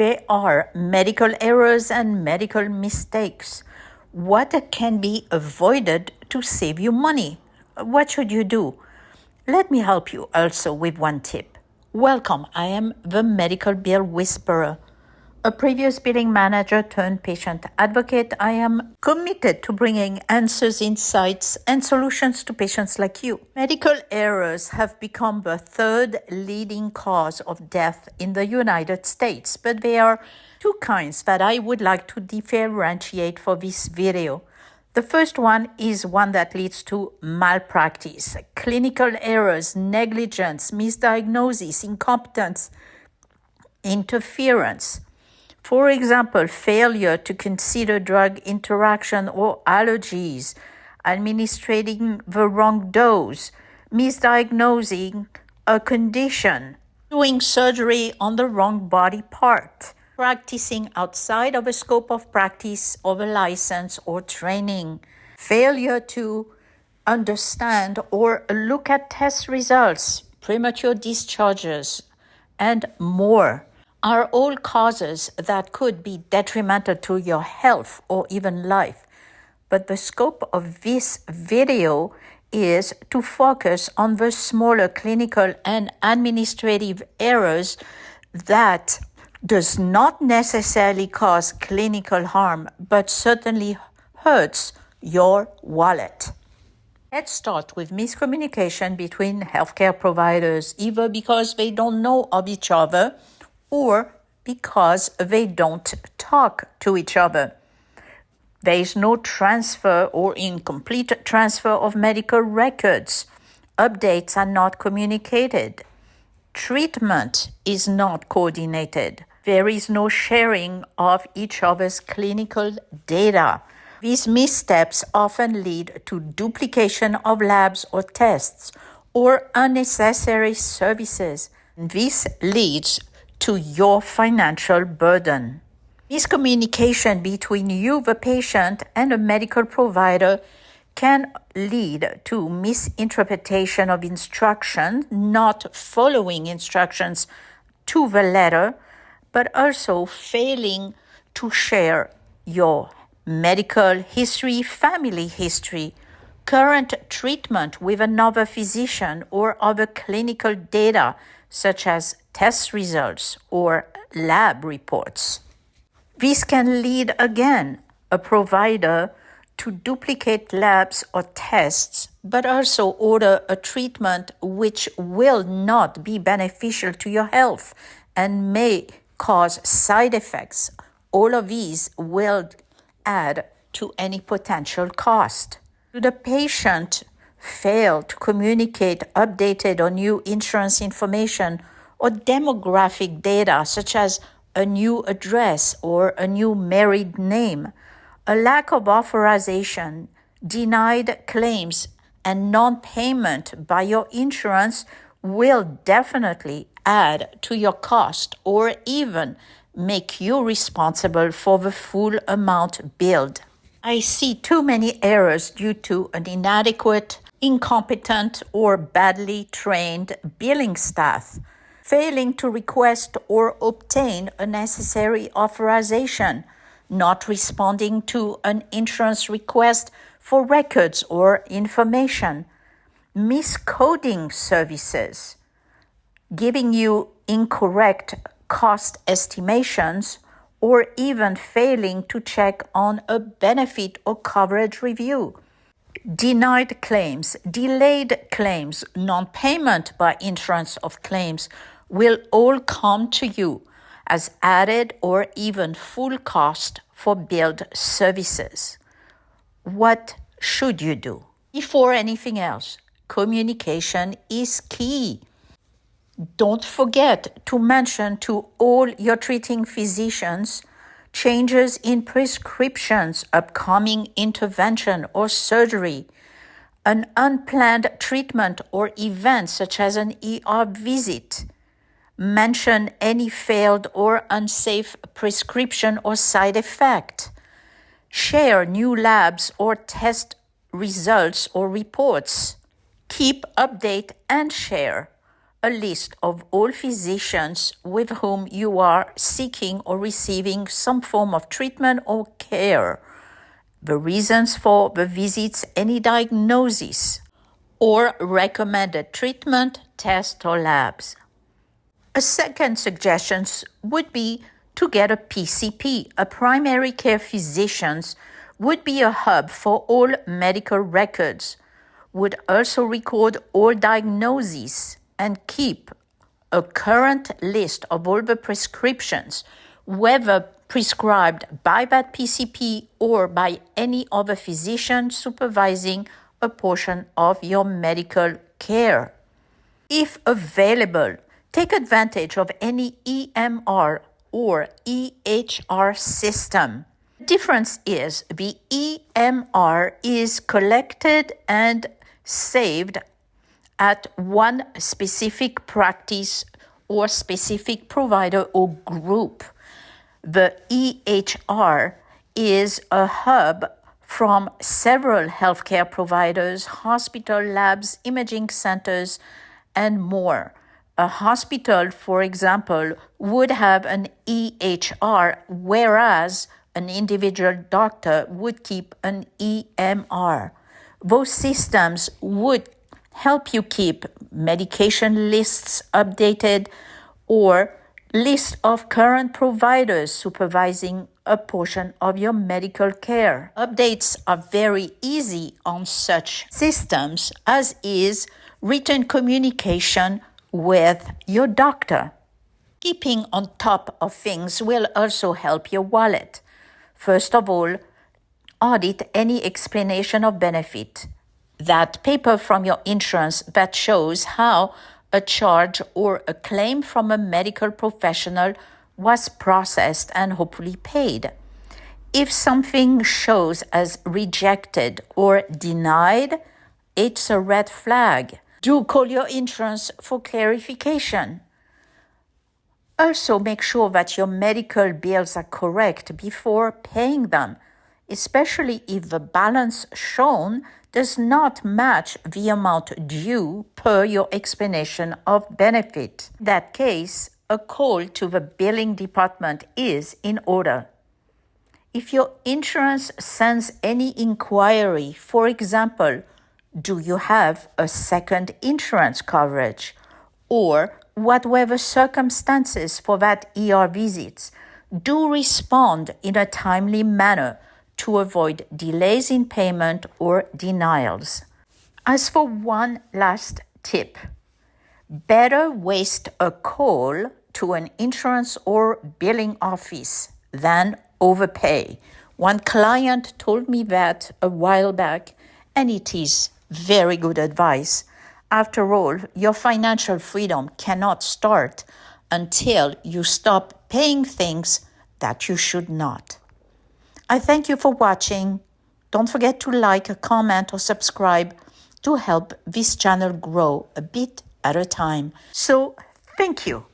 There are medical errors and medical mistakes. What can be avoided to save you money? What should you do? Let me help you also with one tip. Welcome, I am the Medical Bill Whisperer. A previous billing manager turned patient advocate, I am committed to bringing answers, insights, and solutions to patients like you. Medical errors have become the third leading cause of death in the United States, but there are two kinds that I would like to differentiate for this video. The first one is one that leads to malpractice, clinical errors, negligence, misdiagnosis, incompetence, interference. For example, failure to consider drug interaction or allergies, administering the wrong dose, misdiagnosing a condition, doing surgery on the wrong body part, practicing outside of the scope of practice of a license or training, failure to understand or look at test results, premature discharges, and more are all causes that could be detrimental to your health or even life. But the scope of this video is to focus on the smaller clinical and administrative errors that does not necessarily cause clinical harm, but certainly hurts your wallet. Let's start with miscommunication between healthcare providers, either because they don't know of each other or because they don't talk to each other. There is no transfer or incomplete transfer of medical records. Updates are not communicated. Treatment is not coordinated. There is no sharing of each other's clinical data. These missteps often lead to duplication of labs or tests or unnecessary services. This leads to your financial burden. Miscommunication between you, the patient, and a medical provider can lead to misinterpretation of instructions, not following instructions to the letter, but also failing to share your medical history, family history, current treatment with another physician, or other clinical data such as test results or lab reports. This can lead again a provider to duplicate labs or tests, but also order a treatment which will not be beneficial to your health and may cause side effects. All of these will add to any potential cost. Should the patient fail to communicate updated or new insurance information or demographic data such as a new address or a new married name, a lack of authorization, denied claims, and non-payment by your insurance will definitely add to your cost or even make you responsible for the full amount billed. I see too many errors due to an inadequate, incompetent, or badly trained billing staff, failing to request or obtain a necessary authorization, not responding to an insurance request for records or information, miscoding services, giving you incorrect cost estimations, or even failing to check on a benefit or coverage review. Denied claims, delayed claims, non-payment by insurance of claims will all come to you as added or even full cost for billed services. What should you do? Before anything else, communication is key. Don't forget to mention to all your treating physicians changes in prescriptions, upcoming intervention or surgery, an unplanned treatment or event such as an ER visit. Mention any failed or unsafe prescription or side effect. Share new labs or test results or reports. Keep update and share a list of all physicians with whom you are seeking or receiving some form of treatment or care, the reasons for the visits, any diagnosis, or recommended treatment, tests, or labs. A second suggestion would be to get a PCP, a primary care physician, would be a hub for all medical records, would also record all diagnoses and keep a current list of all the prescriptions, whether prescribed by that PCP or by any other physician supervising a portion of your medical care. If available, take advantage of any EMR or EHR system. The difference is the EMR is collected and saved at one specific practice or specific provider or group. The EHR is a hub from several healthcare providers, hospital labs, imaging centers, and more. A hospital, for example, would have an EHR, whereas an individual doctor would keep an EMR. Those systems would help you keep medication lists updated or list of current providers supervising a portion of your medical care. Updates are very easy on such systems, as is written communication with your doctor. Keeping on top of things will also help your wallet. First of all, audit any explanation of benefit, that paper from your insurance that shows how a charge or a claim from a medical professional was processed and hopefully paid. If something shows as rejected or denied, it's a red flag. Do call your insurance for clarification. Also, make sure that your medical bills are correct before paying them, especially if the balance shown does not match the amount due per your explanation of benefit. In that case, a call to the billing department is in order. If your insurance sends any inquiry, for example, do you have a second insurance coverage? Or what were the circumstances for that ER visits? Do respond in a timely manner to avoid delays in payment or denials. As for one last tip, better waste a call to an insurance or billing office than overpay. One client told me that a while back, and it is very good advice. After all, your financial freedom cannot start until you stop paying things that you should not. I thank you for watching. Don't forget to like, comment, or subscribe to help this channel grow a bit at a time. So, thank you.